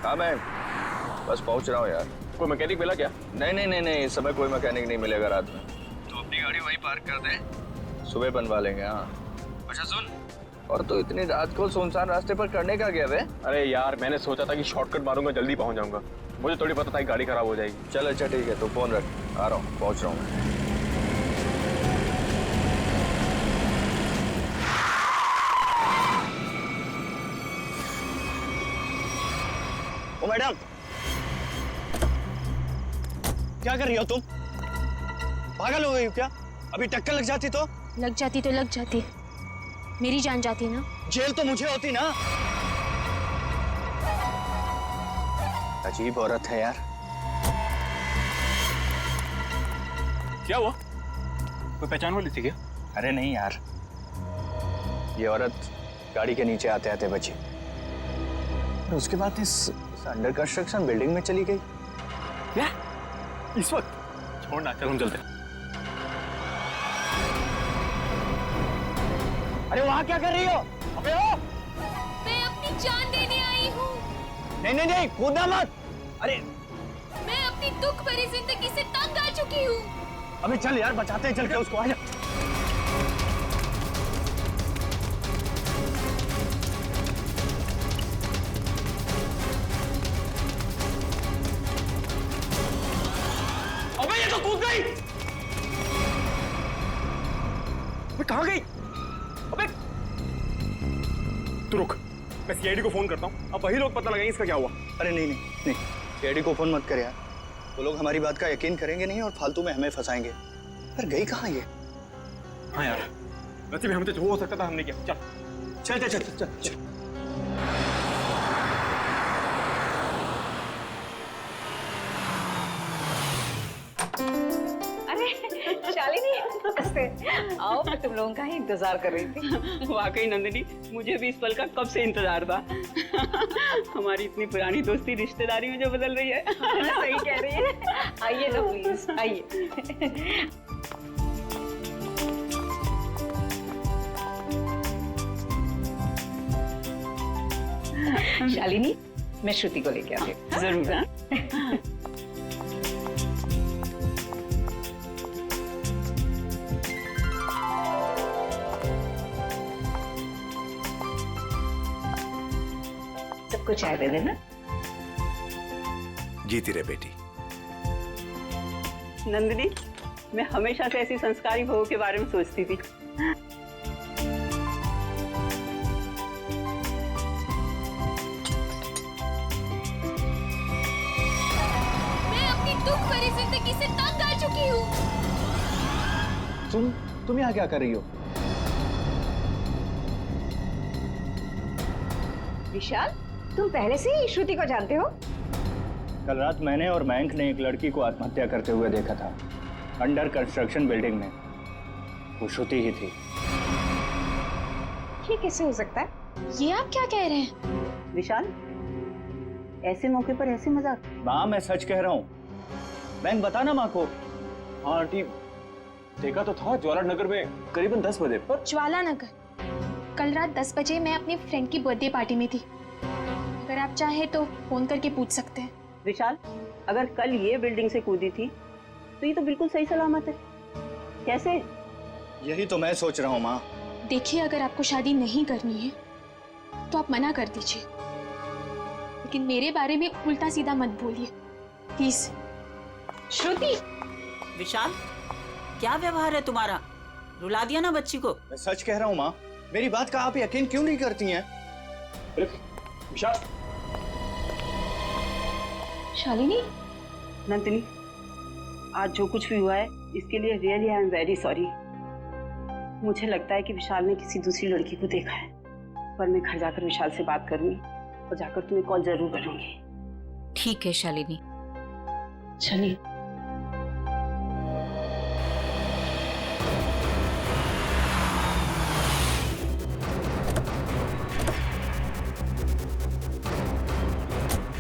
हाँ मैं बस पहुंच रहा हूँ यार। कोई मैकेनिक मिला क्या? नहीं, इस समय कोई मैकेनिक नहीं मिलेगा रात में, तो अपनी गाड़ी वहीं पार्क कर दे, सुबह बनवा लेंगे। हाँ अच्छा सुन, और तो इतनी रात को सुनसान रास्ते पर करने का गया वे? अरे यार मैंने सोचा था कि शॉर्टकट मारूंगा, जल्दी पहुंच जाऊंगा। मुझे थोड़ी पता था कि गाड़ी खराब हो जाएगी। चल अच्छा ठीक है, तो फोन रख, आ रहा हूँ, पहुंच रहा हूँ। ओ मैडम, क्या कर रही हो तुम? पागल हो गई हो क्या? अभी टक्कर लग जाती तो? लग जाती, मेरी जान जाती ना। जेल तो मुझे होती ना। अजीब औरत है यार। क्या हुआ? कोई पहचान वाली थी क्या? अरे नहीं यार, ये औरत गाड़ी के नीचे आते आते बची और उसके बाद इस अंडर कंस्ट्रक्शन बिल्डिंग में चली गई। क्या? इस वक्त? छोड़ना, चल हम चलते हैं। अरे वहां क्या कर रही हो? अबे ओ! मैं अपनी जान देने आई हूँ। नहीं, कूदना मत। अरे मैं अपनी दुख भरी जिंदगी से तंग आ चुकी हूँ। अबे चल यार, बचाते हैं, चल के उसको। आजा। अबे ये तो कूद गई। अबे कहाँ गई? अबे तू रुक, मैं सीआईडी को फोन करता हूँ, अब वही लोग पता लगाएंगे इसका क्या हुआ। अरे नहीं, सीआईडी को फोन मत कर यार, वो लोग हमारी बात का यकीन करेंगे नहीं और फालतू में हमें फंसाएंगे। पर गई कहाँ ये? हाँ यार, वैसे भी हमसे जो हो सकता था हमने किया। चल चल। अरे शालिनी, नमस्ते। आओ, मैं तुम लोगों का ही इंतजार कर रही थी। वाकई नंदिनी, मुझे भी इस पल का कब से इंतजार था। हमारी इतनी पुरानी दोस्ती रिश्तेदारी में जो बदल रही है। सही कह रही है। आइए ना प्लीज, आइए। शालिनी, मैं श्रुति को लेके आती हूँ। जरूर। हाँ? सबको चाय दे देना। जीती रहे बेटी। नंदिनी, मैं हमेशा से ऐसी संस्कारी बहू के बारे में सोचती थी। मैं अपनी दुख भरी जिंदगी से तंग आ चुकी हूँ। तुम यहाँ क्या कर रही हो? विशाल, तुम पहले से ही श्रुति को जानते हो? कल रात मैंने और मयंक ने एक लड़की को आत्महत्या करते हुए देखा था, अंडर कंस्ट्रक्शन बिल्डिंग में। वो श्रुति ही थी। ये कैसे हो सकता है? ये आप क्या कह रहे हैं? विशाल, ऐसे मौके पर ऐसे मजाक? माँ, मैं सच कह रहा हूँ। मयंक, बता ना माँ को। हाँ आंटी, देखा तो था ज्वाला नगर में करीबन 10 बजे पर। ज्वाला नगर, कल रात 10 बजे मैं अपनी फ्रेंड की बर्थडे पार्टी में थी। अगर आप चाहे तो फोन करके पूछ सकते हैं। विशाल, अगर कल ये बिल्डिंग से कूदी थी तो ये तो बिल्कुल सही सलामत है। कैसे? यही तो मैं सोच रहा हूँ माँ। देखिए, अगर आपको शादी नहीं करनी है तो आप मना कर दीजिए, लेकिन मेरे बारे में उल्टा सीधा मत बोलिए प्लीज। श्रुति! विशाल, क्या व्यवहार है तुम्हारा? रुला दिया ना बच्ची को। मैं सच कह रहा हूँ माँ, मेरी बात का आप यकीन क्यों नहीं करती हैं? विशाल। शालिनी, नंदिनी, आज जो कुछ भी हुआ है इसके लिए really I am very sorry. मुझे लगता है कि विशाल ने किसी दूसरी लड़की को देखा है, पर मैं घर जाकर विशाल से बात करूंगी और जाकर तुम्हें कॉल जरूर करूंगी। ठीक है शालिनी। चलिए।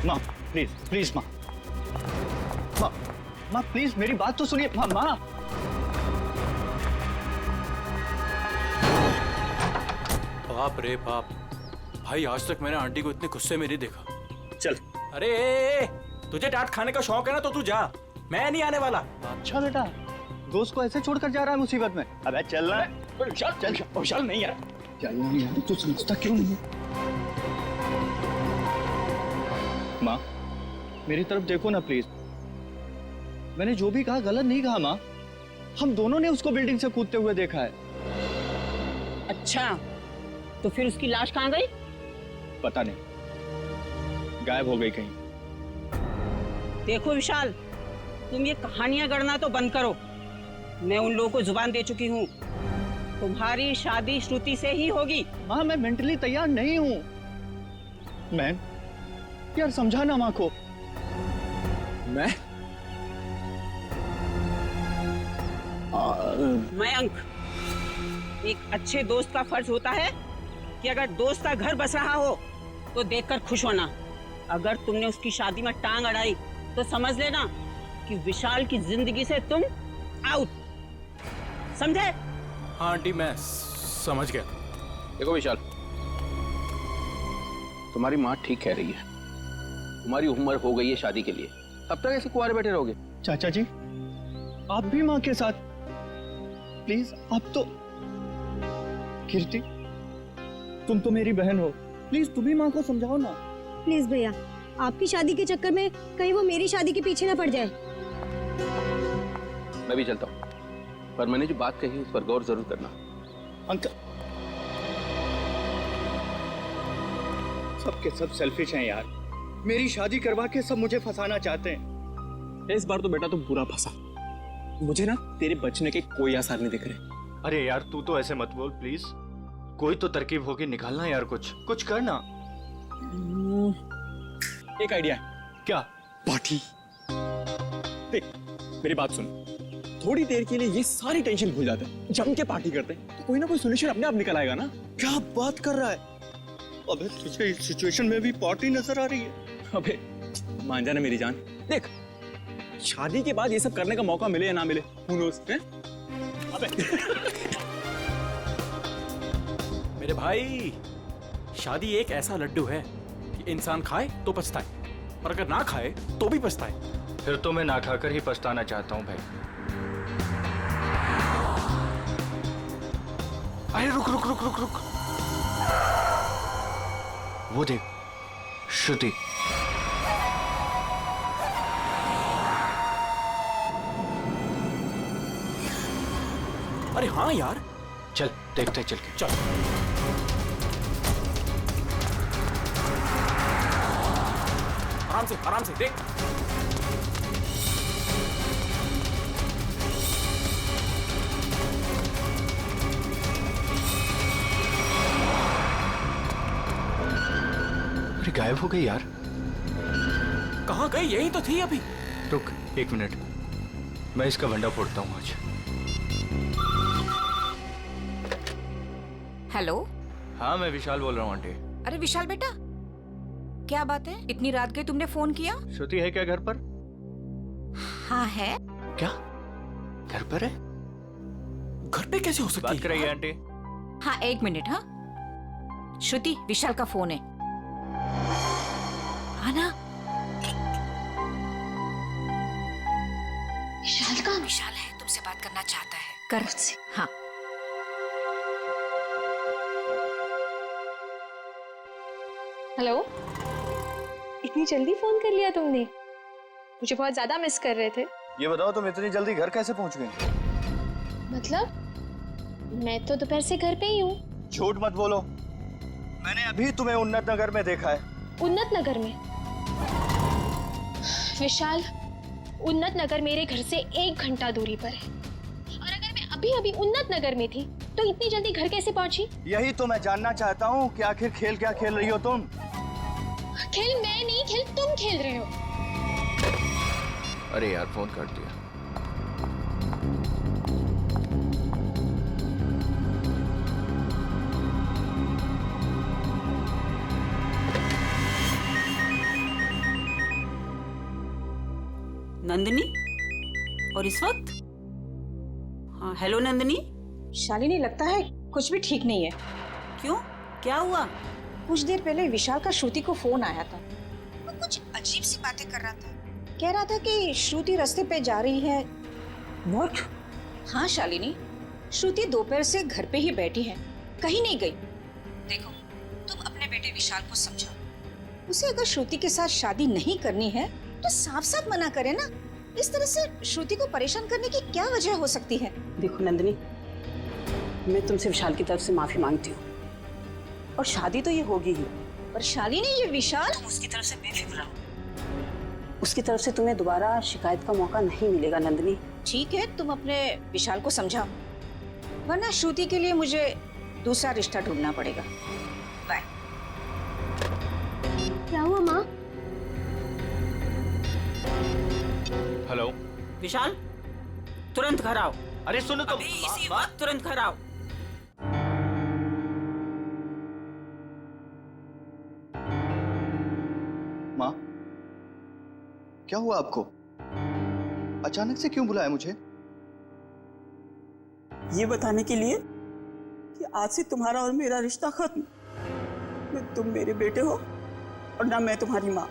माँ प्लीज माँ, माँ प्लीज मेरी बात तो सुनिए। माँ बाप रे बाप, भाई आज तक मैंने आंटी को इतने गुस्से में नहीं देखा। चल अरे तुझे डांट खाने का शौक है ना तो तू जा, मैं नहीं आने वाला। अच्छा बेटा, दोस्त को ऐसे छोड़कर जा रहा है मुसीबत में। अबे चलना। विशाल चल, विशाल नहीं यार, चलना यार, तू समझता क्यों नहीं? माँ, मेरी तरफ देखो ना प्लीज। मैंने जो भी कहा गलत नहीं कहा माँ। हम दोनों ने उसको बिल्डिंग से कूदते हुए देखा है। अच्छा, तो फिर उसकी लाश कहाँ गई? पता नहीं, गायब हो गई कहीं। देखो विशाल, तुम ये कहानियां गढ़ना तो बंद करो। मैं उन लोगों को जुबान दे चुकी हूँ, तुम्हारी शादी श्रुति से ही होगी। माँ, मैं मेंटली तैयार नहीं हूँ। मैं यार समझाना माँ को। मैं मयंक, एक अच्छे दोस्त का फर्ज होता है कि अगर दोस्त का घर बस रहा हो तो देखकर खुश होना। अगर तुमने उसकी शादी में टांग अड़ाई तो समझ लेना कि विशाल की जिंदगी से तुम आउट, समझे? हाँ आंटी, मैं समझ गया। देखो विशाल, तुम्हारी माँ ठीक कह रही है। तुम्हारी उम्र हो गई है शादी के लिए, तब तक ऐसे कुंवारे बैठे रहोगे? चाचा जी, आप भी माँ के साथ प्लीज। आप तो कीर्ति, तुम तो मेरी बहन हो, प्लीज तुम भी माँ को समझाओ ना। प्लीज भैया, आपकी शादी के चक्कर में कहीं वो मेरी शादी के पीछे ना पड़ जाए। मैं भी चलता हूँ, पर मैंने जो बात कही उस पर गौर जरूर करना। अंकल, सबके सब सेल्फिश हैं यार। मेरी शादी करवा के सब मुझे फंसाना चाहते हैं। इस बार तो बेटा तुम पूरा फंसा। मुझे ना तेरे बचने के कोई आसार नहीं दिख रहे। अरे यार, तू तो ऐसे मत बोल प्लीज। कोई तो तरकीब होगी, निकालना यार, कुछ करना। एक आइडिया है। क्या? पार्टी। देख मेरी बात सुन, थोड़ी देर के लिए ये सारी टेंशन भूल जाते हैं, जम के पार्टी करते हैं तो कोई ना कोई सोल्यूशन अपने आप निकल आएगा ना। क्या बात कर रहा है? अबे तुझे इस सिचुएशन में भी पार्टी नजर आ रही है? अबे मान जाना मेरी जान, देख शादी के बाद ये सब करने का मौका मिले या ना मिले, who knows, हैं? अबे मेरे भाई, शादी एक ऐसा लड्डू है कि इंसान खाए तो पछताए, और अगर ना खाए तो भी पछताए। फिर तो मैं ना खाकर ही पछताना चाहता हूँ भाई। अरे रुक रुक रुक रुक रुक, वो देख, श्रुति। अरे हाँ यार, चल देखते चल के। चल। आराम से देख। अरे गायब हो गई यार। कहाँ गई? यही तो थी अभी। रुक 1 मिनट, मैं इसका भंडा फोड़ता हूँ आज। हेलो। हाँ, मैं विशाल बोल रहा हूँ आंटी। अरे विशाल बेटा, क्या बात है? इतनी रात गई तुमने फोन किया? श्रुति है क्या घर पर? हाँ है। क्या घर पर है? घर पे कैसे हो सकती है? बात कराइए आंटी। हाँ 1 मिनट। हाँ श्रुति, विशाल का फोन है। आना। विशाल का? विशाल है, तुमसे बात करना चाहता है, कर उससे। हाँ हेलो, इतनी जल्दी फोन कर लिया तुमने? मुझे बहुत ज्यादा मिस कर रहे थे। ये बताओ, तुम इतनी जल्दी घर कैसे पहुंच गई? मतलब मैं तो दोपहर से घर पे ही हूँ। झूठ मत बोलो, मैंने अभी तुम्हें उन्नत नगर में देखा है। उन्नत नगर में? विशाल, उन्नत नगर मेरे घर से 1 घंटा दूरी पर है, और अगर मैं अभी अभी उन्नत नगर में थी तो इतनी जल्दी घर कैसे पहुंची? यही तो मैं जानना चाहता हूँ कि आखिर खेल क्या खेल रही हो तुम? खेल मैं नहीं, खेल तुम खेल रहे हो। अरे यार, फोन कर दिया। नंदिनी, और इस वक्त? हाँ हेलो नंदिनी। शालिनी, लगता है कुछ भी ठीक नहीं है। क्यों, क्या हुआ? कुछ देर पहले विशाल का श्रुति को फोन आया था। वो कुछ अजीब सी बातें कर रहा था। कह रहा था कि श्रुति रास्ते पे जा रही है। व्हाट? हाँ शालिनी, श्रुति दोपहर से घर पे ही बैठी है, कहीं नहीं गई। देखो, तुम अपने बेटे विशाल को समझाओ। उसे अगर श्रुति के साथ शादी नहीं करनी है तो साफ साफ मना करे ना। इस तरह से श्रुति को परेशान करने की क्या वजह हो सकती है? देखो नंदिनी, मैं तुमसे विशाल की तरफ से माफी मांगती हूँ, और शादी तो ये होगी ही। पर शालिनी, ये विशाल, तुम उसकी तरफ से बेफिक्र रहो। उसकी तरफ से तुम्हें दोबारा शिकायत का मौका नहीं मिलेगा नंदिनी। ठीक है, तुम अपने विशाल को समझाओ, वरना श्रुति के लिए मुझे दूसरा रिश्ता ढूंढना पड़ेगा। बाय। क्या हुआ माँ? हेलो। विशाल, तुरंत घर आओ। अरे सुनो तो। अभी इसी वक्त तुरंत घर आओ। माँ, क्या हुआ आपको? अचानक से क्यों बुलाया मुझे? ये बताने के लिए कि आज से तुम्हारा और मेरा रिश्ता खत्म। न तुम मेरे बेटे हो और ना मैं तुम्हारी माँ।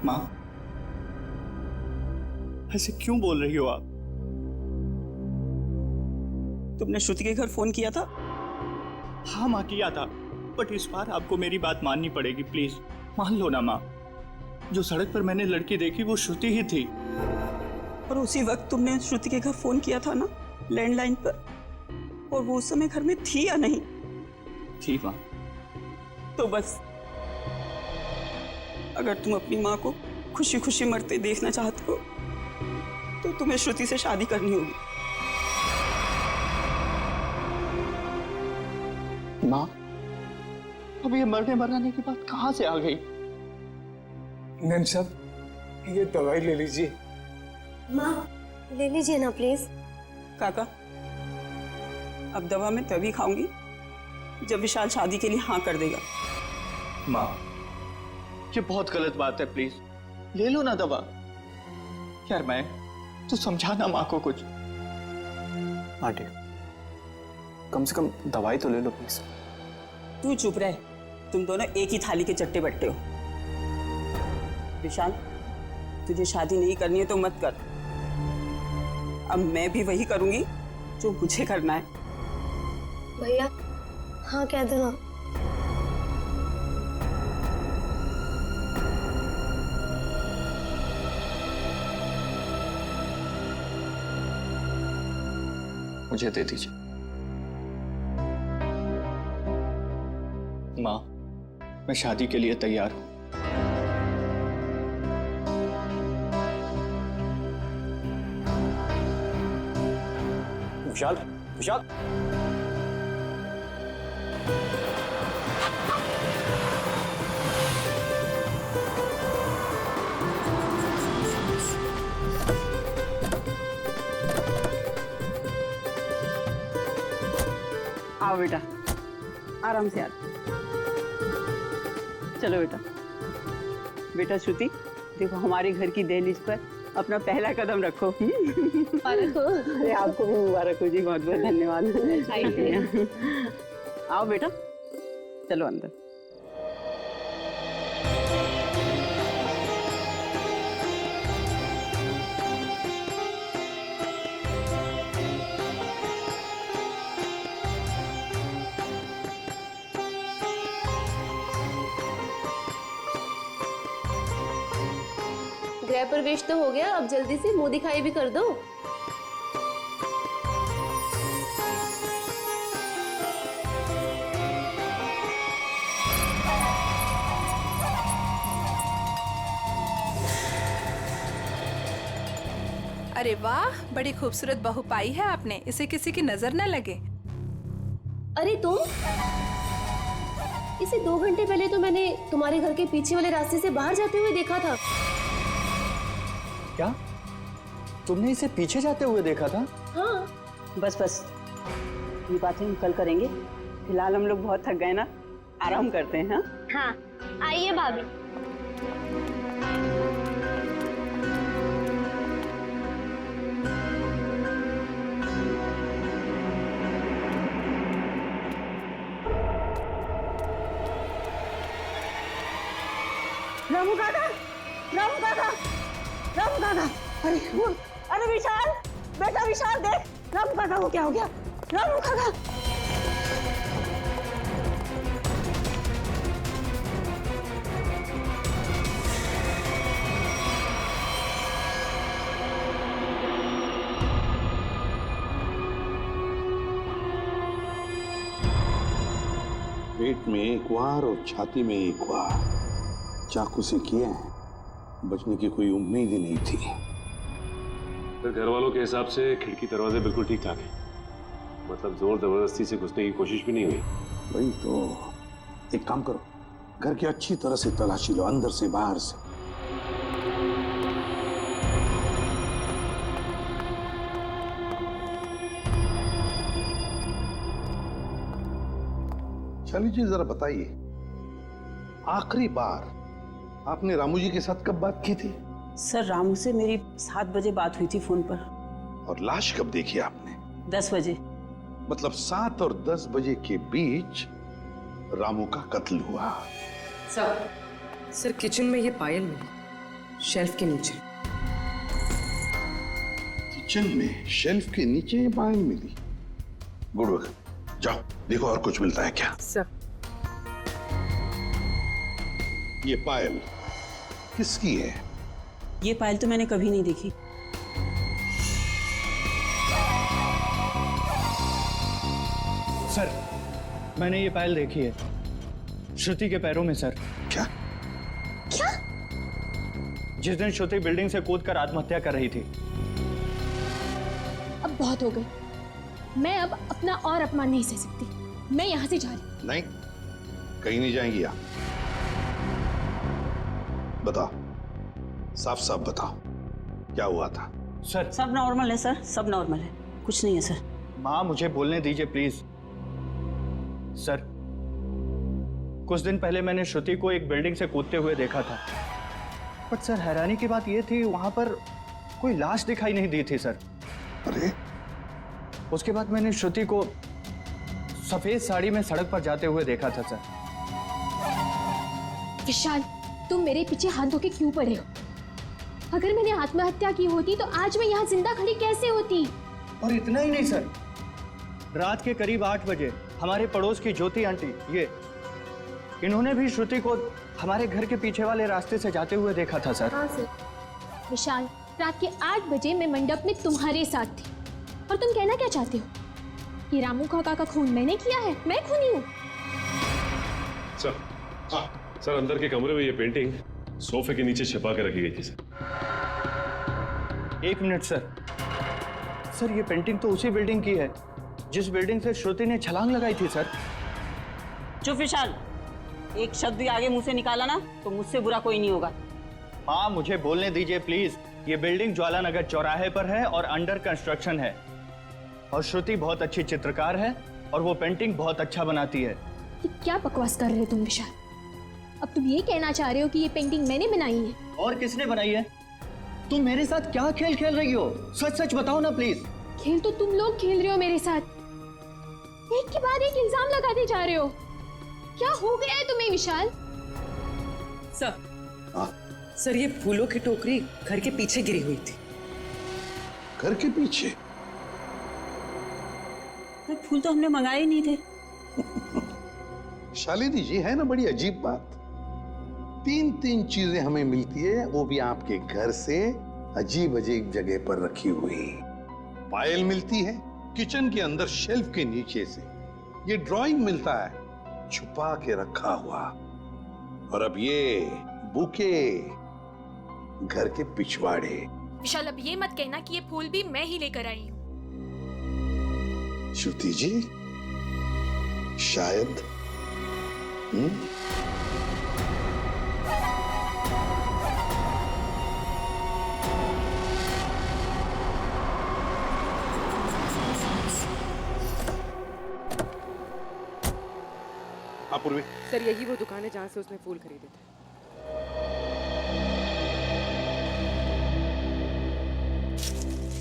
माँ, ऐसे क्यों बोल रही हो आप? तुमने श्रुति के घर फोन किया था? हाँ माँ, किया था, बट इस बार आपको मेरी बात माननी पड़ेगी, प्लीज मान लो ना माँ। जो सड़क पर मैंने लड़की देखी वो श्रुति ही थी। और उसी वक्त तुमने श्रुति के घर फोन किया था ना, लैंडलाइन पर, और वो उस समय घर में थी या नहीं? थी माँ। तो बस, अगर तुम अपनी माँ को खुशी खुशी मरते देखना चाहते हो तो तुम्हें श्रुति से शादी करनी होगी। माँ, अब ये मरने मराने की बात कहाँ से आ गई? नैन साहब, ये दवाई ले लीजिए। माँ, ले लीजिए ना प्लीज। काका, अब दवा मैं तभी खाऊंगी जब विशाल शादी के लिए हाँ कर देगा। माँ, ये बहुत गलत बात है, प्लीज ले लो ना दवा। यार मैं तो समझाना माँ को कुछ। आंटी, कम से कम दवाई तो ले लो प्लीज। तू चुप रह, तुम दोनों एक ही थाली के चट्टे बट्टे हो। विशाल, तुझे शादी नहीं करनी है तो मत कर। अब मैं भी वही करूंगी जो मुझे करना है। भैया, हाँ कह दो ना। मुझे दे दीजिए माँ, मैं शादी के लिए तैयार हूं। विशाल, विशाल, आओ बेटा, आराम से आ। चलो बेटा। बेटा श्रुति, देखो हमारे घर की दहलीज पर अपना पहला कदम रखो। अरे आपको भी मुबारक हो जी, बहुत बहुत धन्यवाद। आओ बेटा, चलो अंदर। गृह प्रवेश तो हो गया, अब जल्दी से मुंह दिखाई भी कर दो। अरे वाह, बड़ी खूबसूरत बहू पाई है आपने, इसे किसी की नजर न लगे। अरे तुम, इसे 2 घंटे पहले तो मैंने तुम्हारे घर के पीछे वाले रास्ते से बाहर जाते हुए देखा था। क्या तुमने इसे पीछे जाते हुए देखा था? हाँ। बस बस, ये बातें हम कल करेंगे। फिलहाल हम लोग बहुत थक गए ना, आराम करते हैं। हाँ, आइए भाभी। रामू काका, रामू काका, रामू काका, अरे विशाल, बेटा विशाल देख, रामू काका को क्या हो गया? रामू काका। पेट में एक वार और छाती में एक वार, चाकू से किए हैं, बचने की कोई उम्मीद ही नहीं थी। फिर घर वालों के हिसाब से खिड़की दरवाजे बिल्कुल ठीक ठाक है, मतलब जोर जबरदस्ती से घुसने की कोशिश भी नहीं हुई। वही तो, एक काम करो, घर की अच्छी तरह से तलाशी लो, अंदर से बाहर से। शाली जी जरा बताइए, आखिरी बार आपने रामू जी के साथ कब बात की थी? सर रामू से मेरी 7 बजे बात हुई थी फोन पर। और लाश कब देखी आपने? 10 बजे। मतलब 7 और 10 बजे के बीच रामू का कत्ल हुआ। सर किचन में ये पायल मिली, शेल्फ के नीचे। किचन में शेल्फ के नीचे ये पायल मिली? गुड वर्क, जाओ देखो और कुछ मिलता है क्या। सर ये पायल किसकी है? ये पायल तो मैंने कभी नहीं देखी। सर मैंने ये पायल देखी है, श्रुति के पैरों में सर। क्या? क्या? जिस दिन श्रुति बिल्डिंग से कूदकर आत्महत्या कर रही थी। अब बहुत हो गई, मैं अब अपना और अपमान नहीं सह सकती, मैं यहाँ से जा रही। नहीं, कहीं नहीं जाएंगी आप। बताओ, साफ साफ बताओ, क्या हुआ था? सर सब नॉर्मल है सर, सब नॉर्मल है, कुछ नहीं है सर। माँ मुझे बोलने दीजिए प्लीज। सर कुछ दिन पहले मैंने श्रुति को एक बिल्डिंग से कूदते हुए देखा था, बट सर हैरानी की बात यह थी वहां पर कोई लाश दिखाई नहीं दी थी सर। अरे उसके बाद मैंने श्रुति को सफेद साड़ी में सड़क पर जाते हुए देखा था सर। विशाल तुम मेरे पीछे हाथ धो के क्यों पड़े हो? अगर मैंने आत्महत्या की होती तो आज मैं यहाँ जिंदा खड़ी कैसे होती? और इतना ही नहीं सर, रात के करीब 8 बजे हमारे पड़ोस की ज्योति आंटी, इन्होंने भी श्रुति को हमारे घर के पीछे वाले रास्ते से जाते हुए देखा था सर। हाँ सर। विशाल रात के 8 बजे मैं मंडप में तुम्हारे साथ थी, और तुम कहना क्या चाहते हो कि रामू काका का खून मैंने किया है? मैं खूनी हूँ? सर, हाँ सर, अंदर के कमरे में ये पेंटिंग सोफे के नीचे छिपा के रखी गई थी सर। 1 minute sir. सर ये पेंटिंग तो उसी बिल्डिंग की है जिस बिल्डिंग से श्रुति ने छलांग लगाई थी सर। चुप विशाल, एक शब्द भी आगे मुंह से निकाला ना तो मुझसे बुरा कोई नहीं होगा। हाँ मुझे बोलने दीजिए प्लीज। ये बिल्डिंग ज्वालानगर चौराहे पर है और अंडर कंस्ट्रक्शन है, और श्रुति बहुत अच्छी चित्रकार है और वो पेंटिंग बहुत अच्छा बनाती है। ये क्या बकवास कर रहे हो तुम विशाल? अब तुम ये कहना चाह रहे हो कि ये पेंटिंग मैंने बनाई है? और किसने बनाई है? तुम मेरे साथ क्या खेल खेल रही हो? सच सच बताओ ना प्लीज। खेल तो तुम लोग खेल रहे हो मेरे साथ, एक के बाद एक इल्जाम लगाते जा रहे हो। क्या हो गया है तुम्हें विशाल? सर ये फूलों की टोकरी घर के पीछे गिरी हुई थी। घर के पीछे? फूल तो हमने मंगाए ही नहीं थे। शालिनी जी, है ना बड़ी अजीब बात, 3 चीजें हमें मिलती है, वो भी आपके घर से अजीब अजीब जगह पर रखी हुई। पायल मिलती है किचन के अंदर शेल्फ के नीचे से, ये ड्राइंग मिलता है छुपा के रखा हुआ, और अब ये बुके घर के पिछवाड़े। विशाल अब ये मत कहना कि ये फूल भी मैं ही लेकर आई हूँ। श्रुति जी शायद पूर्वी। सर यही वो दुकान है जहाँ से उसने फूल खरीदे थे।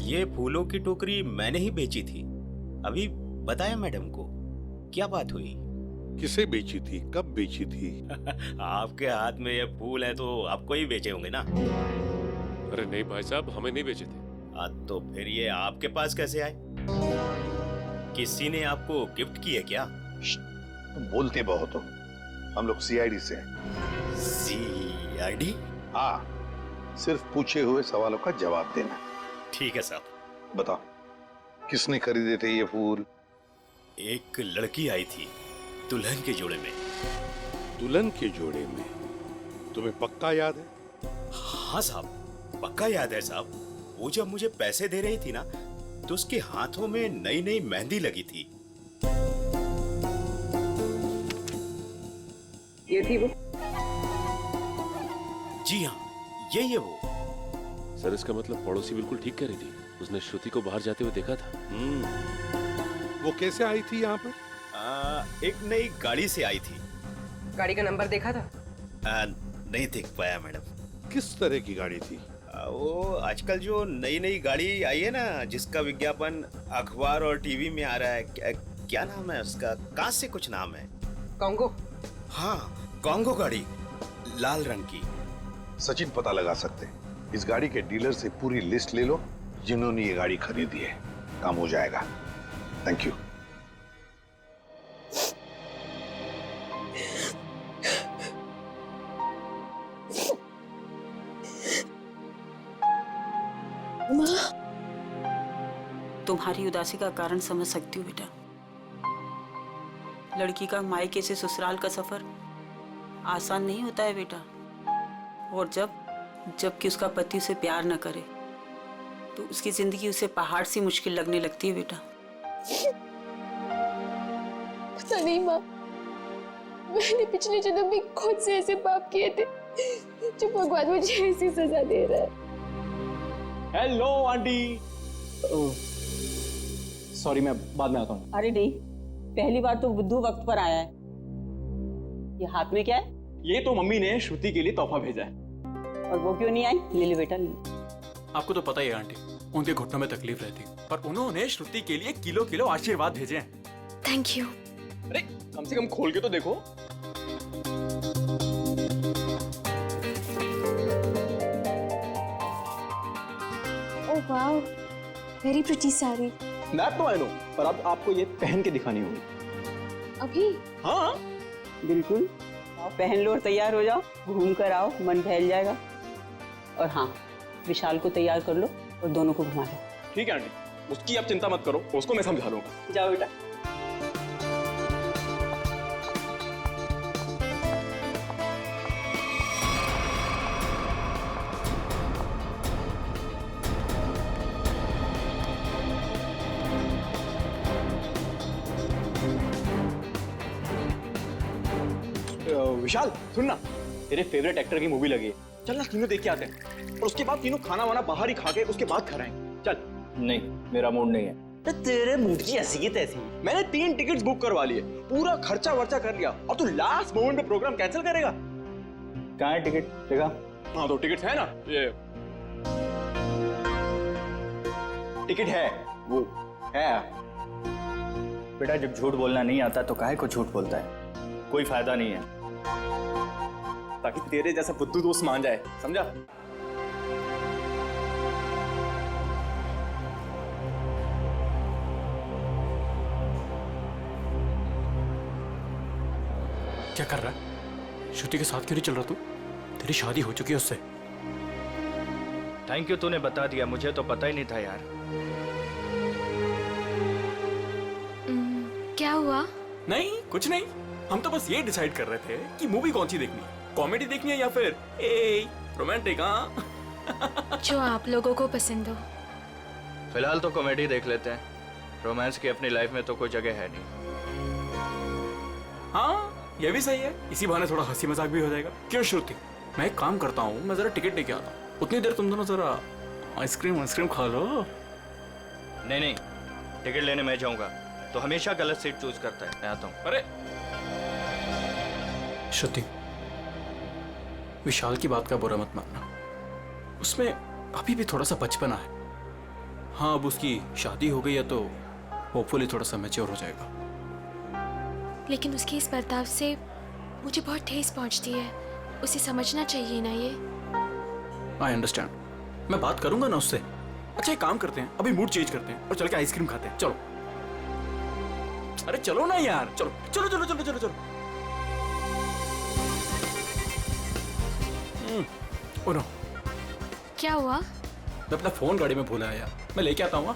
ये फूलों की टोकरी मैंने ही बेची थी, अभी बताया मैडम को। क्या बात हुई? किसे बेची थी, कब बेची थी? आपके हाथ में ये फूल है तो आपको ही बेचे होंगे ना। अरे नहीं भाई साहब, हमें नहीं बेचे थे। तो फिर ये आपके पास कैसे आए? किसी ने आपको गिफ्ट की है क्या? तुम बोलते बहुत हो। हम लोग सीआईडी से हैं। सीआईडी? हाँ, सिर्फ पूछे हुए सवालों का जवाब देना। ठीक है साहब। बताओ, किसने खरीदे थे ये फूल? एक लड़की आई थी दुल्हन के जोड़े में। दुल्हन के जोड़े में? तुम्हें पक्का याद है? हाँ साहब, पक्का याद है साहब। वो जब मुझे पैसे दे रही थी ना, तो उसके हाथों में नई नई मेहंदी लगी थी। ये थी वो? जी हाँ, यही है वो। सर इसका मतलब पड़ोसी बिल्कुल ठीक कह रही थी। उसने श्रुति को बाहर जाते हुए देखा था। वो कैसे आई थी यहाँ पर? एक नई गाड़ी से आई थी। गाड़ी का नंबर देखा था? नहीं देख पाया मैडम। किस तरह की गाड़ी थी? वो आजकल जो नई नई गाड़ी आई है ना, जिसका विज्ञापन अखबार और टीवी में आ रहा है, क्या नाम है उसका? कहाँ से कुछ नाम है। कॉन्गो? हाँ, कॉन्गो गाड़ी, लाल रंग की। सचिन पता लगा सकते हैं। इस गाड़ी के डीलर से पूरी लिस्ट ले लो जिन्होंने ये गाड़ी खरीदी है। काम हो जाएगा। Thank you. तुम्हारी उदासी का कारण समझ सकती हूँ बेटा। लड़की का मायके से ससुराल का सफर आसान नहीं होता है बेटा। और जबकि उसका पति उसे प्यार न करे तो उसकी जिंदगी उसे पहाड़ सी मुश्किल लगने लगती है बेटा। पता नहीं माँ, मैंने पिछले जन्म में खुद से ऐसे पाप किए थे जो भगवान मुझे ऐसी सजा दे रहा है। Hello aunty. सॉरी, मैं बाद में आता हूँ। अरे नहीं, पहली बार तो बुद्धू वक्त पर आया है। ये हाथ में क्या है? ये तो मम्मी ने श्रुति के लिए तोहफा भेजा है। और वो क्यों नहीं आई? ले लो बेटा, ले। आपको तो पता ही है आंटी, उनके घुटनों में तकलीफ रहती, पर उन्होंने श्रुति के लिए किलो किलो आशीर्वाद भेजे हैं। Thank you. अरे कम से कम खोल के तो देखो। Oh wow, very pretty sari. That तो आई नो, पर अब आपको ये पहन के दिखानी होगी। अभी? हाँ बिल्कुल। आओ, पहन लो और तैयार हो जाओ। घूम कर आओ, मन बहल जाएगा। और हाँ, विशाल को तैयार कर लो और दोनों को घुमा लो। ठीक है आंटी, उसकी आप चिंता मत करो, उसको मैं समझा लूंगा। जाओ बेटा। विशाल सुन ना, तेरे फेवरेट एक्टर की मूवी लगी है, चल ना तीनों देख के आते हैं। और उसके बाद तीनों खाना वाना बाहर ही खा के उसके बाद कराएंगे। चल। नहीं, मेरा मूड नहीं है। तो तेरे मूड की हसीयत ऐसी। मैंने 3 टिकट्स बुक करवा लिए, पूरा खर्चा वर्चा कर लिया, और तू लास्ट मोमेंट पे प्रोग्राम कैंसिल करेगा? कहाँ है टिकट? देखा? हाँ तो टिकट्स है ना, ये टिकट है, वो है। बेटा, जब झूठ बोलना नहीं आता तो काहे को झूठ बोलता है? कोई फायदा नहीं है। ताकि तेरे जैसा बुद्धू दोस्त मान जाए, समझा? क्या कर रहा है? श्रुति के साथ क्यों नहीं चल रहा तू? तेरी शादी हो चुकी है उससे। थैंक यू, तूने बता दिया, मुझे तो पता ही नहीं था यार। क्या हुआ? नहीं कुछ नहीं, हम तो बस ये डिसाइड कर रहे थे कि मूवी कौन सी देखनी है, कॉमेडी देखनी है या फिर रोमांटिक। हाँ जो आप लोगों को पसंद हो। फिलहाल तो कॉमेडी देख लेते हैं, रोमांस की अपनी लाइफ में तो कोई जगह है नहीं। हाँ ये भी सही है, इसी बहाने थोड़ा हंसी मजाक भी हो जाएगा। क्यों श्रुति, मैं एक काम करता हूँ, मैं जरा टिकट लेके आता हूँ, उतनी देर तुम दोनों जरा आइसक्रीम खा लो। नहीं, टिकट लेने मैं जाऊंगा तो हमेशा गलत सीट चूज करता है। मैं आता हूँ। अरे श्रुति, विशाल की बात का बुरा मत मानना, उसमें अभी भी थोड़ा सा बचपना है। हाँ अब उसकी शादी हो गई है तो होपफुली थोड़ा सा मैच्योर हो जाएगा। लेकिन उसके इस बर्ताव से मुझे बहुत ठेस पहुंचती है। उसे समझना चाहिए ना ये। आई अंडरस्टैंड, मैं बात करूंगा ना उससे। अच्छा एक काम करते हैं, अभी मूड चेंज करते हैं और चल के आइसक्रीम खाते हैं। चलो, अरे चलो ना यार, चलो चलो चलो चलो चलो चलो। ओ नो, क्या हुआ? मैं अपना फोन गाड़ी में भूला है यार, मैं लेके आता हूँ।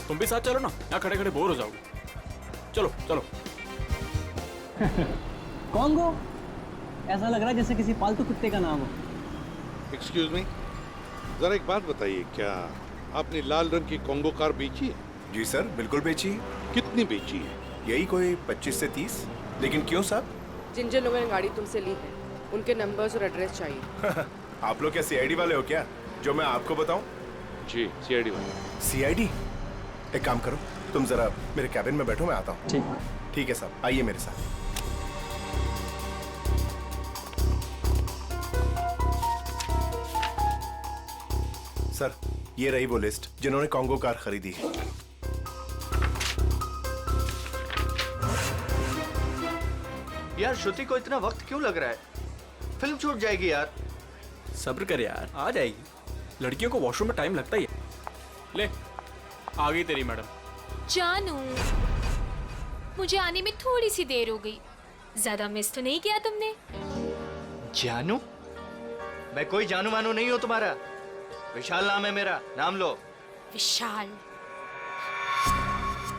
तुम भी साथ चलो ना, यहाँ खड़े खड़े बोर हो जाओगे। चलो चलो। कॉन्गो, ऐसा लग रहा है जैसे किसी पालतू कुत्ते का नाम हो। एक्सक्यूज मी, जरा एक बात बताइए, क्या आपने लाल रंग की कॉन्गो कार बेची है? जी सर, बिल्कुल बेची है। कितनी बेची है? यही कोई 25 से 30। लेकिन क्यों साहब? जिन जिन लोगों ने गाड़ी तुमसे ली है उनके नंबर्स और एड्रेस चाहिए। आप लोग क्या सीआईडी वाले हो क्या, जो मैं आपको बताऊं? जी सीआईडी वाले। सीआईडी? एक काम करो, तुम जरा मेरे कैबिन में बैठो, मैं आता हूँ। ठीक। ठीक है साहब, आइए मेरे साथ। सर, ये रही वो लिस्ट जिन्होंने कॉन्गो कार खरीदी है। यार श्रुति को इतना वक्त क्यों लग रहा है? फिल्म छूट जाएगी यार। सब्र कर यार, आ जाएगी। लड़कियों को वॉशरूम में टाइम लगता ही है। ले, आ गई तेरी मैडम। जानू, मुझे आने में थोड़ी सी देर हो गई। ज्यादा मिस तो नहीं किया तुमने? जानू? मैं कोई जानू मानू नहीं हूं तुम्हारा। विशाल नाम है मेरा, नाम लो। विशाल?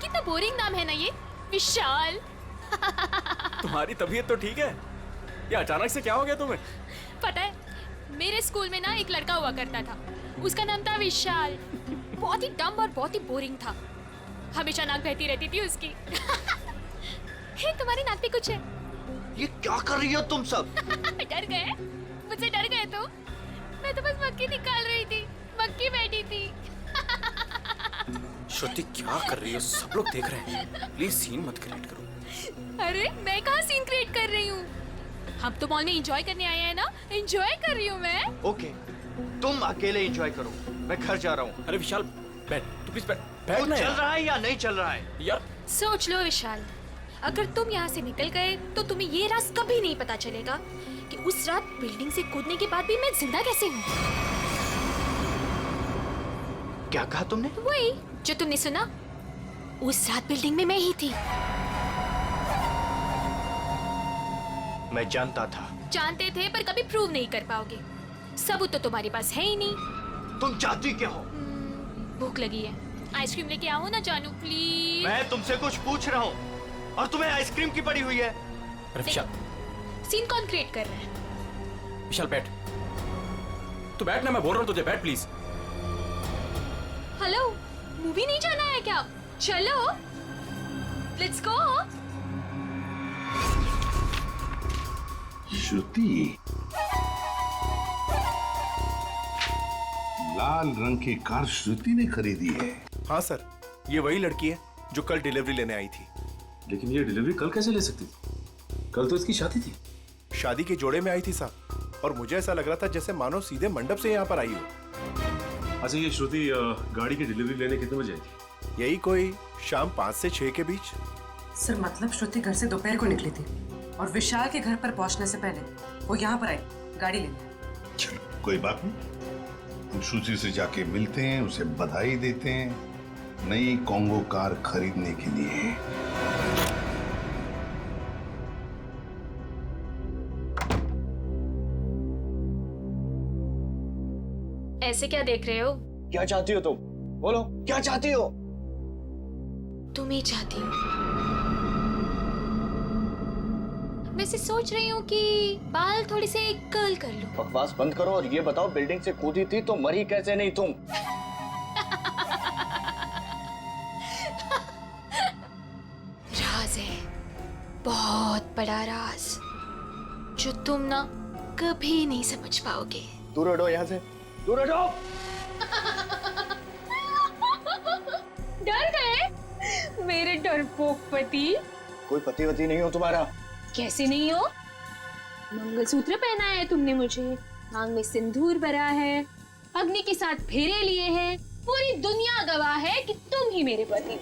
कितना बोरिंग नाम है ना ये, विशाल। तुम्हारी तबीयत तो ठीक है? ये अचानक से क्या हो गया तुम्हें? पता है, मेरे स्कूल में ना एक लड़का हुआ करता था, उसका नाम था विशाल। बहुत ही डम और बहुत ही बोरिंग था, हमेशा नाक बहती रहती थी उसकी। हे, तुम्हारी नाक पे कुछ है? ये क्या कर रही हो तुम सब? डर गए? मुझसे डर गए तुम? मैं तो बस मक्खी निकाल रही थी, मक्खी बैठी थी। श्रुति क्या कर रही हो? सब लोग देख रहे हैं, प्लीज सीन मत क्रिएट करो। अरे मैं कहाँ सीन क्रिएट कर रही हूँ? हम तो मॉल में एंजॉय करने आए हैं ना, एंजॉय कर रही हूँ मैं। ओके, तुम अकेले एंजॉय करो, मैं घर जा रहा हूँ। अरे विशाल बैठ, तू प्लीज बैठ। तो चल रहा है या नहीं चल रहा है? यार सोच लो विशाल, अगर तुम यहाँ से निकल गए तो तुम्हें ये राज कभी नहीं पता चलेगा कि उस रात बिल्डिंग से कूदने के बाद भी मैं जिंदा कैसे हूँ। क्या कहा तुमने? वही जो तुमने सुना, उस रात बिल्डिंग में मैं ही थी। मैं जानता था। जानते थे पर कभी प्रूव नहीं कर पाओगे, सबूत तो तुम्हारे पास है ही नहीं। तुम चाहती क्या हो? भूख लगी है, आइसक्रीम लेके आओ ना जानू प्लीज। मैं तुमसे कुछ पूछ रहा हूँ और तुम्हें आइसक्रीम की पड़ी हुई है। अरे विशाल, सीन कौन क्रिएट कर रहा है? विशाल बैठ, तू बैठ ना, मैं बोल रहा हूँ तुझे, बैठ प्लीज। हेलो, मूवी नहीं जाना है क्या? चलो, लेट्स गो। श्रुति, लाल रंग की कार श्रुति ने खरीदी है? हाँ सर, ये वही लड़की है जो कल डिलीवरी लेने आई थी। लेकिन ये डिलीवरी कल कैसे ले सकती थी? कल तो इसकी शादी थी। शादी के जोड़े में आई थी साहब, और मुझे ऐसा लग रहा था जैसे मानो सीधे मंडप से यहाँ पर आई हो। अच्छा, ये श्रुति गाड़ी की डिलीवरी लेने कितने बजे आई थी? यही कोई शाम 5 से 6 के बीच। सर मतलब श्रुति घर से दोपहर को निकली थी और विशाल के घर पर पहुंचने से पहले वो यहाँ पर आई गाड़ी लेने। चलो कोई बात नहीं, हम श्रुति से जाके मिलते हैं, उसे बधाई देते हैं नई कॉन्गो कार खरीदने के लिए। ऐसे क्या देख रहे हो? क्या चाहती हो तुम? बोलो, क्या चाहती हो? तुम ही चाहती हो। वैसे सोच रही हूँ कि बाल थोड़ी से कर्ल कर लूं। बकवास बंद करो और ये बताओ, बिल्डिंग से कूदी थी तो मरी कैसे नहीं तुम? राज है, बहुत बड़ा राज, जो तुम ना कभी नहीं समझ पाओगे। दूर हटो यहाँ से, दूर हटो। डर गए मेरे डरपोक पति? कोई पति वती नहीं हो तुम्हारा। कैसे नहीं हो? मंगलसूत्र पहनाया है तुमने मुझे, मांग में सिंदूर भरा है, अग्नि के साथ फेरे लिए हैं, पूरी दुनिया गवाह है कि तुम ही मेरे पति हो।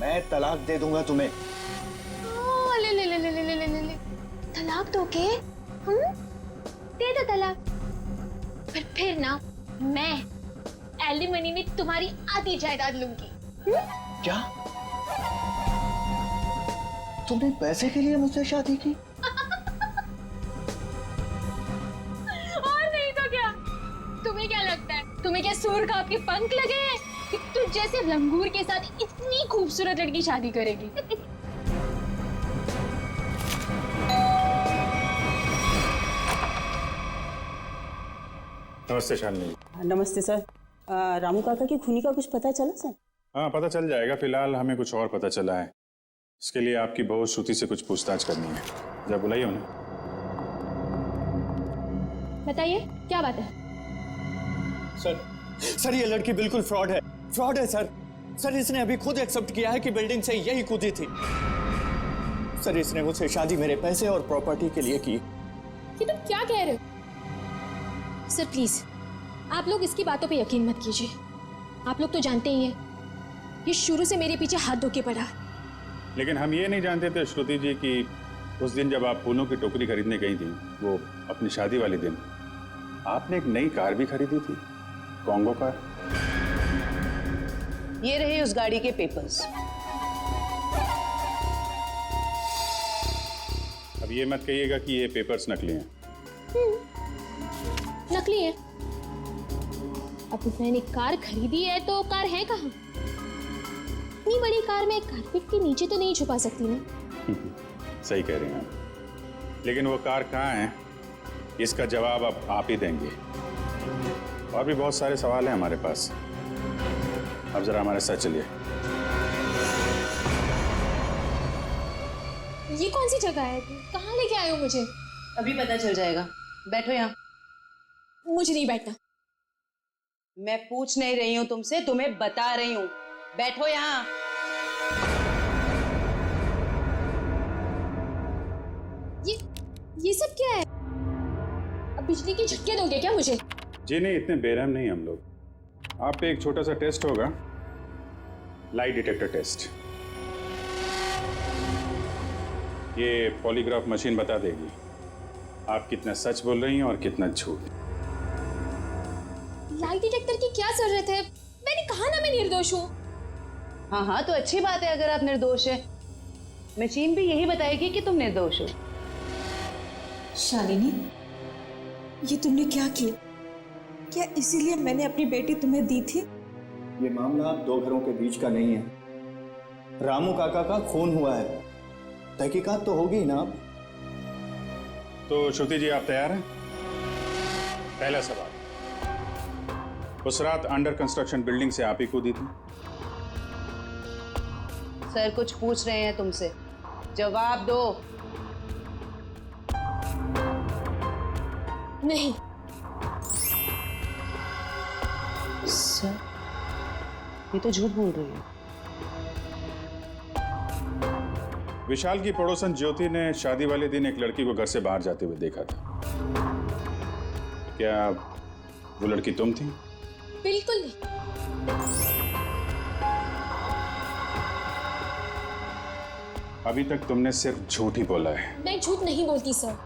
मैं तलाक दे दूंगा तुम्हें। ले ले ले ले ले ले ले ले तलाक दोगे? दे दो तलाक। पर फिर ना मैं एलिमनी में तुम्हारी आधी जायदाद लूंगी। क्या? तुमने पैसे के लिए मुझसे शादी की? और नहीं तो क्या? तुम्हें क्या लगता है? तुम्हें क्या सूर का आपके पंख लगे हैं कि तुझ जैसे लंगूर के साथ इतनी खूबसूरत लड़की शादी करेगी? नमस्ते शालिनी। नमस्ते सर। रामू काका की खूनी का कुछ पता चला सर? हाँ, पता चल जाएगा। फिलहाल हमें कुछ और पता चला है। इसके लिए आपकी बहू श्रुति से कुछ पूछताछ करनी है। जब बुलाइए उन्हें। बताइए क्या बात है? सर ये लड़की बिल्कुल फ्रॉड है। फ्रॉड है सर। सर इसने अभी खुद एक्सेप्ट किया है कि बिल्डिंग से यही कूदी थी। सर इसने मुझसे शादी मेरे पैसे और प्रॉपर्टी के लिए की। ये तुम क्या कह रहे हो? सर प्लीज आप लोग इसकी बातों पे यकीन मत कीजिए। आप लोग तो जानते ही हैं ये शुरू से मेरे पीछे हाथ धो के पड़ा। लेकिन हम ये नहीं जानते थे श्रुति जी कि उस दिन जब आप फूलों की टोकरी खरीदने गई थी, वो अपनी शादी वाले दिन, आपने एक नई कार भी खरीदी थी, कॉन्गो कार। ये रहे उस गाड़ी के पेपर्स। अब ये मत कहिएगा कि ये पेपर्स नकली हैं। नकली है? अब मैंने कार खरीदी है तो कार है कहाँ? इतनी बड़ी कार में कारपेट के नीचे तो नहीं छुपा सकती ना। सही कह रहे हैं आप। लेकिन वो कार कहाँ है, इसका जवाब अब आप ही देंगे। और भी बहुत सारे सवाल हैं हमारे पास। अब जरा हमारे साथ चलिए। ये कौन सी जगह है? कहाँ लेके आए हो मुझे? अभी पता चल जाएगा। बैठो यहाँ। मुझे नहीं बैठना। मैं पूछ नहीं रही हूँ तुमसे, तुम्हें बता रही हूँ। बैठो यहाँ। ये सब क्या है? अब बिजली के झटके दोगे क्या मुझे? जी नहीं, इतने बेरहम नहीं हम लोग। आप पे एक छोटा सा टेस्ट होगा, लाइट डिटेक्टर टेस्ट। ये पॉलीग्राफ मशीन बता देगी आप कितना सच बोल रही हैं और कितना झूठ। लाइट डिटेक्टर की क्या जरूरत है? मैंने कहा ना मैं निर्दोष हूँ। हाँ हाँ, तो अच्छी बात है अगर आप निर्दोष है। मशीन भी यही बताएगी कि तुम निर्दोष हो। शालिनी, ये तुमने क्या किया? क्या इसीलिए मैंने अपनी बेटी तुम्हें दी थी? ये मामला दो घरों के बीच का नहीं है। रामू काका का खून हुआ है, तहकीकात तो होगी ना। तो श्रुति जी, आप तैयार हैं? पहला सवाल, उस रात अंडर कंस्ट्रक्शन बिल्डिंग से आप ही कूदी थी? सर कुछ पूछ रहे हैं तुमसे, जवाब दो। नहीं। सर ये तो झूठ बोल रही है। विशाल की पड़ोसन ज्योति ने शादी वाले दिन एक लड़की को घर से बाहर जाते हुए देखा था। क्या वो लड़की तुम थी? बिल्कुल नहीं। अभी तक तुमने सिर्फ झूठ ही बोला है। मैं झूठ नहीं बोलती सर।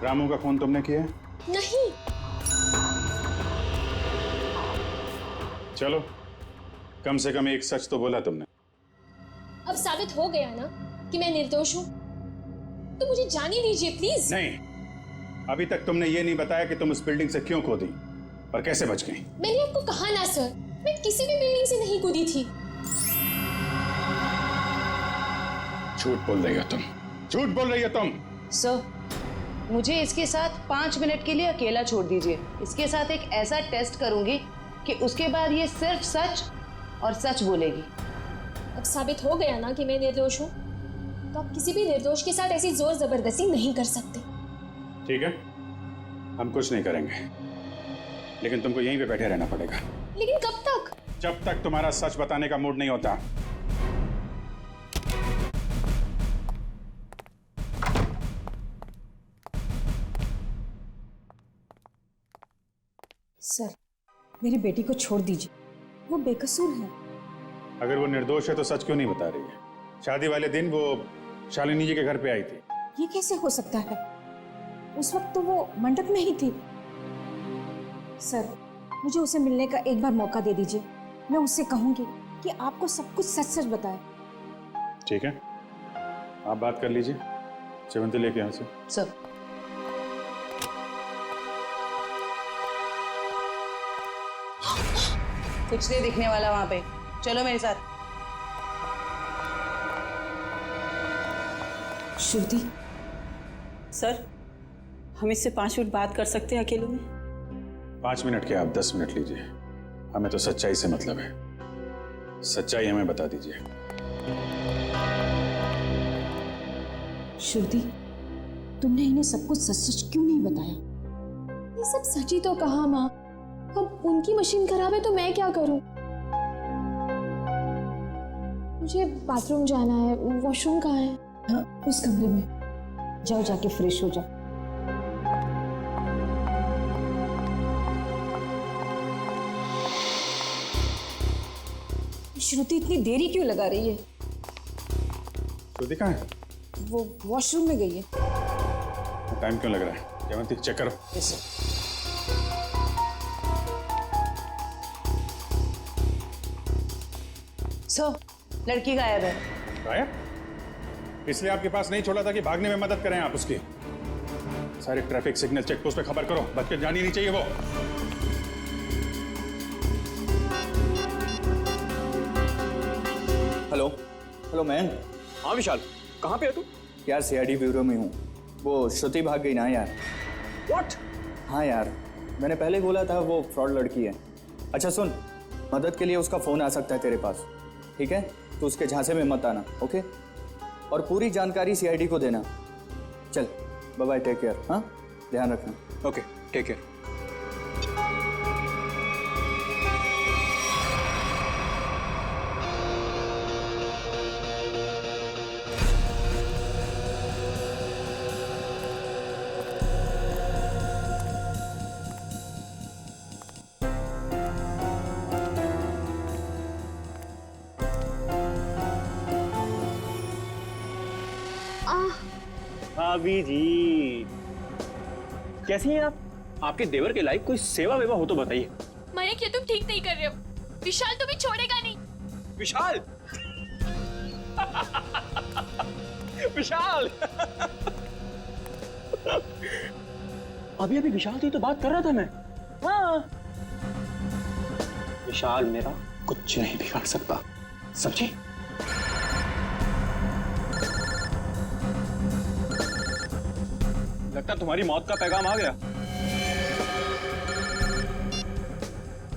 रामू का खून तुमने किया? नहीं। चलो, कम से कम एक सच तो बोला तुमने। अब साबित हो गया ना कि मैं निर्दोष हूँ, तो मुझे जाने दीजिए प्लीज। नहीं, अभी तक तुमने ये नहीं बताया कि तुम उस बिल्डिंग से क्यों कूदी और कैसे बच गई। मैंने आपको कहा ना सर, मैं किसी भी बिल्डिंग से नहीं कूदी थी। झूठ बोल रही हो तुम, झूठ बोल रही हो तुम। सर, मुझे इसके साथ 5 मिनट के लिए अकेला छोड़ दीजिए। इसके साथ एक ऐसा टेस्ट करूंगी कि उसके बाद ये सिर्फ सच और सच बोलेगी। अब साबित हो गया ना कि मैं निर्दोष हूँ, तो आप किसी भी निर्दोष के साथ ऐसी जोर जबरदस्ती नहीं कर सकते। ठीक है, हम कुछ नहीं करेंगे, लेकिन तुमको यहीं पे बैठे रहना पड़ेगा। लेकिन कब तक? जब तक तुम्हारा सच बताने का मूड नहीं होता। सर, मेरी बेटी को छोड़ दीजिए, वो बेकसूर है। अगर वो निर्दोष है तो सच क्यों नहीं बता रही है? शादी वाले दिन वो शालिनी जी के घर पे आई थी। ये कैसे हो सकता है? उस वक्त तो वो मंडप में ही थी। सर, मुझे उसे मिलने का एक बार मौका दे दीजिए। मैं उससे कहूंगी कि आपको सब कुछ सच सच बताए। ठीक है, आप बात कर लीजिए। सेवंती लेके यहाँ से। सर। कुछ नहीं दिखने वाला वहां पे, चलो मेरे साथ। श्रुति, सर, हम इससे 5 मिनट बात कर सकते हैं अकेले में? 5 मिनट के आप 10 मिनट लीजिए। हमें तो सच्चाई से मतलब है। सच्चाई हमें बता दीजिए। श्रुति, तुमने इन्हें सब कुछ सच सच क्यों नहीं बताया? ये सब सच ही तो कहा माँ। अब उनकी मशीन खराब है तो मैं क्या करूं? मुझे बाथरूम जाना है। वॉशरूम कहाँ है? हाँ, उस कमरे में। जाओ, जाके फ्रेश हो जाओ। श्रुति इतनी देरी क्यों लगा रही है? श्रुति कहाँ है? वो वॉशरूम में गई है। टाइम क्यों लग रहा है? जयवंती चेक करो। Yes sir. सर, लड़की गायब है। गायब? इसलिए आपके पास नहीं छोड़ा था कि भागने में मदद करें आप उसकी। सारे ट्रैफिक सिग्नल चेक पोस्ट पे खबर करो। बच के जानी नहीं चाहिए वो। Hello hello man. हाँ विशाल, कहाँ पे है तू? यार सीआईडी ब्यूरो में हूँ। वो श्रुति भाग गई ना यार। What? हाँ यार, मैंने पहले बोला था वो फ्रॉड लड़की है। अच्छा सुन, मदद के लिए उसका फ़ोन आ सकता है तेरे पास, ठीक है? तो उसके झांसे में मत आना, ओके? और पूरी जानकारी सीआईडी को देना। चल बाय बाय, टेक केयर। हाँ, ध्यान रखना। Okay, take care. भाभी जी, कैसी हैं आप? आपके देवर के लायक कोई सेवा वेवा हो तो बताइए। मयंक, ये तुम ठीक नहीं कर रहे हो। विशाल तुम्हें छोड़ेगा नहीं। विशाल विशाल अभी अभी विशाल से तो बात कर रहा था मैं। हाँ, विशाल मेरा कुछ नहीं बिगाड़ सकता, समझे? लगता तुम्हारी मौत का पैगाम आ गया।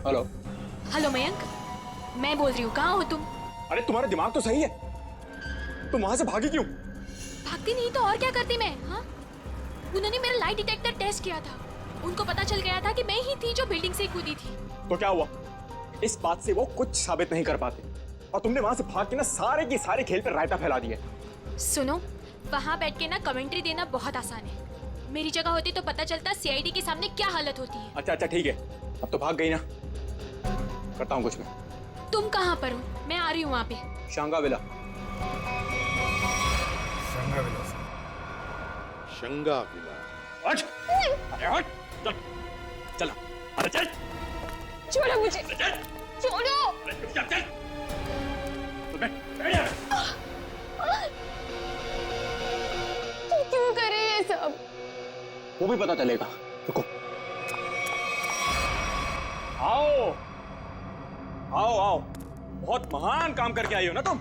हेलो हेलो मयंक, मैं बोल रही हूँ, कहाँ हो तुम? अरे तुम्हारा दिमाग तो सही है, तुम वहां से भागी क्यों? भागती नहीं तो और क्या करती मैं? हाँ, उन्होंने मेरा लाइट डिटेक्टर टेस्ट किया था। उनको पता चल गया था कि मैं ही थी जो बिल्डिंग से कूदी थी। तो क्या हुआ? इस बात से वो कुछ साबित नहीं कर पाते और तुमने वहां से भाग के ना सारे के सारे खेल पर रायता फैला दिया। सुनो, वहां बैठ के ना कमेंट्री देना बहुत आसान है। मेरी जगह होती तो पता चलता सीआईडी के सामने क्या हालत होती है। अच्छा अच्छा ठीक है, अब तो भाग गई ना, करता हूँ कुछ मैं। तुम कहाँ पर हो? मैं आ रही हूँ वहाँ पे। शंगाविला। शंगाविला। हट! अरे हट! चल, चला। अरे चल! छोड़ो मुझे! छोड़ो! अरे चल, चल! चल बैठ यार। तुम क्यों कर रहे हैं सब? वो भी पता चलेगा, रुको। आओ आओ आओ, बहुत महान काम करके आई हो ना तुम।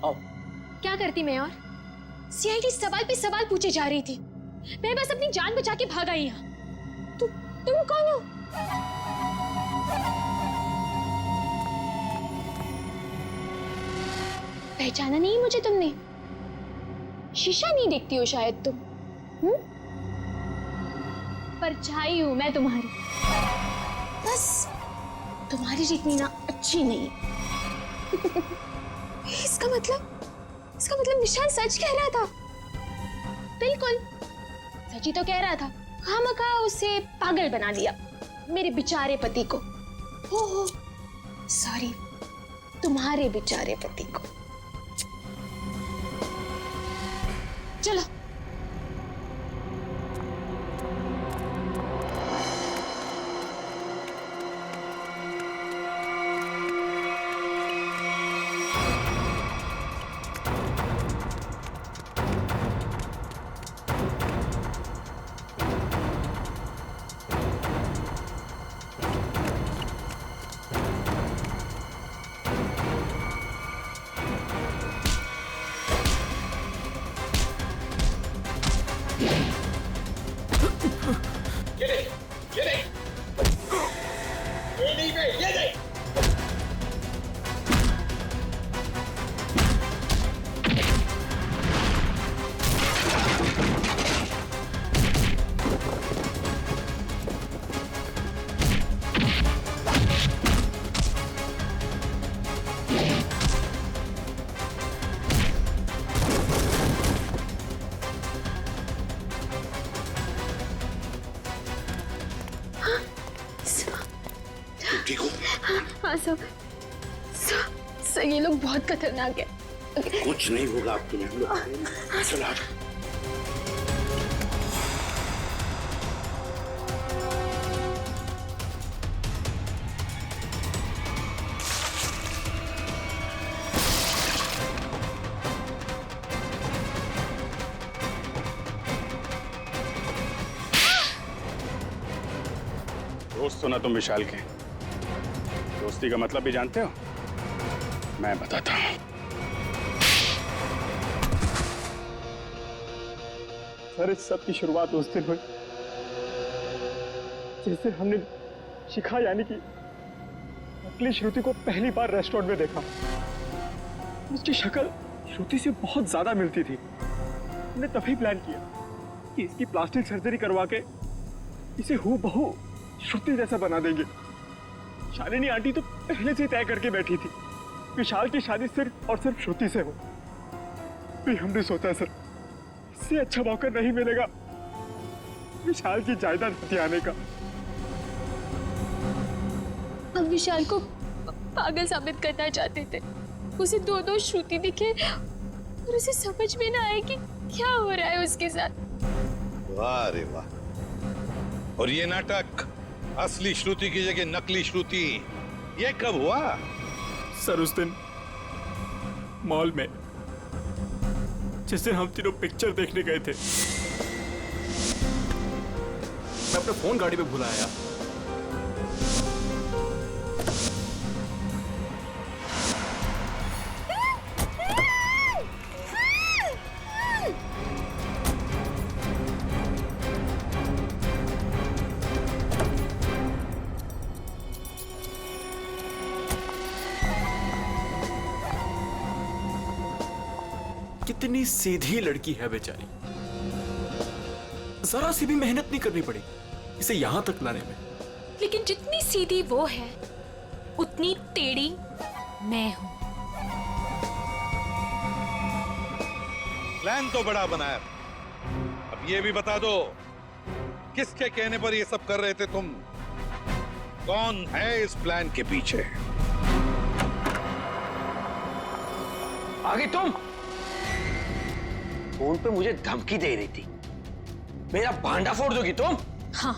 आओ। क्या करती मैं? और सीआईडी सवाल पे सवाल पूछे जा रही थी। मैं बस अपनी जान बचा के भाग आई यहाँ। तुम कौन हो? पहचाना नहीं मुझे तुमने? शीशा नहीं देखती हो शायद तुम? परछाई हूं मैं तुम्हारी, बस तुम्हारी जितनी ना अच्छी नहीं। इसका मतलब विशाल सच कह रहा था। बिल्कुल सच ही तो कह रहा था। खामखा उसे पागल बना दिया। मेरे बेचारे पति को। हो सॉरी, तुम्हारे बेचारे पति को। चलो। हाँ सब ये लोग बहुत खतरनाक है। कुछ नहीं होगा आप तुम्हें। चलो आ जाओ। दोस्त हो ना तुम विशाल के? दोस्ती का मतलब भी जानते हो? मैं बताता हूं। सर, इस सब की शुरुआत उस दिन हुई जिस दिन हमने शिखा यानी कि नकली श्रुति को पहली बार रेस्टोरेंट में देखा। उसकी शक्ल श्रुति से बहुत ज्यादा मिलती थी। हमने तभी प्लान किया कि इसकी प्लास्टिक सर्जरी करवा के इसे हूबहू श्रुति जैसा बना देंगे। शालिनी आंटी तो पहले से तय करके बैठी थी विशाल की शादी सिर्फ और सिर्फ श्रुति से हो। फिर हमने सोचा सर, इससे अच्छा मौका नहीं मिलेगा विशाल की जायदाद हथियाने का। हम विशाल को पागल साबित करना चाहते थे। उसे दो श्रुति दिखे और उसे समझ में ना आए कि क्या हो रहा है उसके साथ। वाह रे वाह। और ये नाटक असली श्रुति की जगह नकली श्रुति, ये कब हुआ? सर उस दिन मॉल में, जिस दिन हम तीनों पिक्चर देखने गए थे। मैं अपना फोन गाड़ी में भूला आया। कितनी सीधी लड़की है बेचारी, जरा सी भी मेहनत नहीं करनी पड़ी इसे यहां तक लाने में। लेकिन जितनी सीधी वो है उतनी टेढ़ी मैं हूं। प्लान तो बड़ा बनाया, अब ये भी बता दो किसके कहने पर ये सब कर रहे थे तुम? कौन है इस प्लान के पीछे? आगे तुम फोन पे मुझे धमकी दे रही थी, मेरा भांडा फोड़ दोगी तुम? हाँ,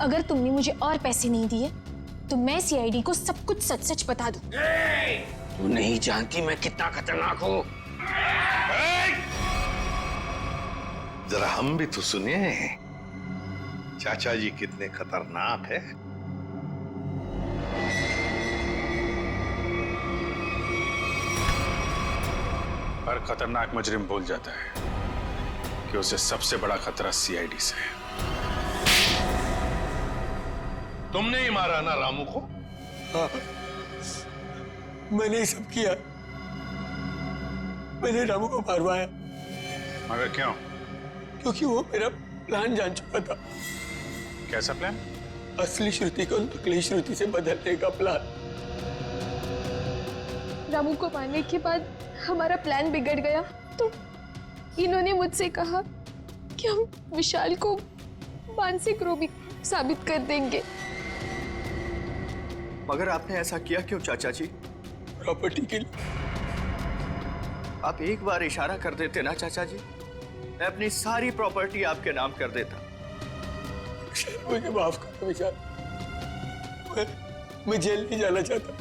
अगर तुमने मुझे और पैसे नहीं दिए तो मैं सीआईडी को सब कुछ सच सच बता दूं। तू नहीं जानती मैं कितना खतरनाक हूं। जरा हम भी तो सुनिए चाचा जी कितने खतरनाक है। हर खतरनाक मुजरिम भूल जाता है कि उसे सबसे बड़ा खतरा सीआईडी से है। तुमने ही मारा ना रामू को? हाँ, मैंने ही सब किया। मैंने रामू को मारवाया। मगर क्यों? क्योंकि वो मेरा प्लान जान चुका था। कैसा प्लान? असली श्रुति को नकली श्रुति से बदलने का प्लान। रामू को मारने के बाद हमारा प्लान बिगड़ गया तो इन्होंने मुझसे कहा कि हम विशाल को मानसिक रोगी साबित कर देंगे। मगर आपने ऐसा किया क्यों चाचा जी? प्रॉपर्टी के लिए। आप एक बार इशारा कर देते ना चाचा जी, मैं अपनी सारी प्रॉपर्टी आपके नाम कर देता। मुझे माफ करो विशाल, मैं जेल नहीं जाना चाहता,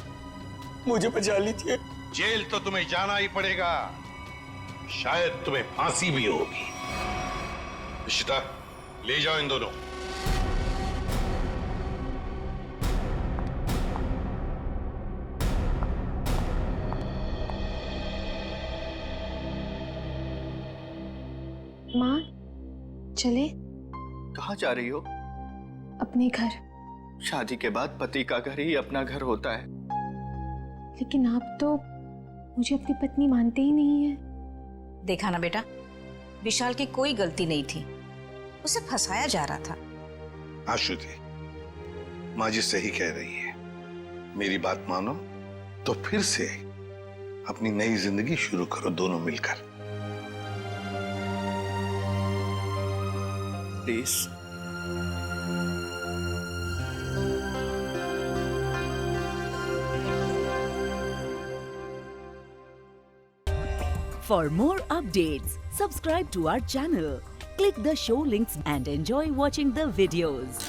मुझे बचा लीजिए। जेल तो तुम्हें जाना ही पड़ेगा, शायद तुम्हें फांसी भी होगी। इशिता, ले जाओ इन दोनों। माँ, चले? कहाँ जा रही हो? अपने घर। शादी के बाद पति का घर ही अपना घर होता है। लेकिन आप तो मुझे अपनी पत्नी मानते ही नहीं है। देखा ना बेटा, विशाल की कोई गलती नहीं थी, उसे फंसाया जा रहा था। हाँ श्रुति, माँ जी सही कह रही है। मेरी बात मानो तो फिर से अपनी नई जिंदगी शुरू करो दोनों मिलकर। Please. For more updates, subscribe to our channel, click the show links and enjoy watching the videos.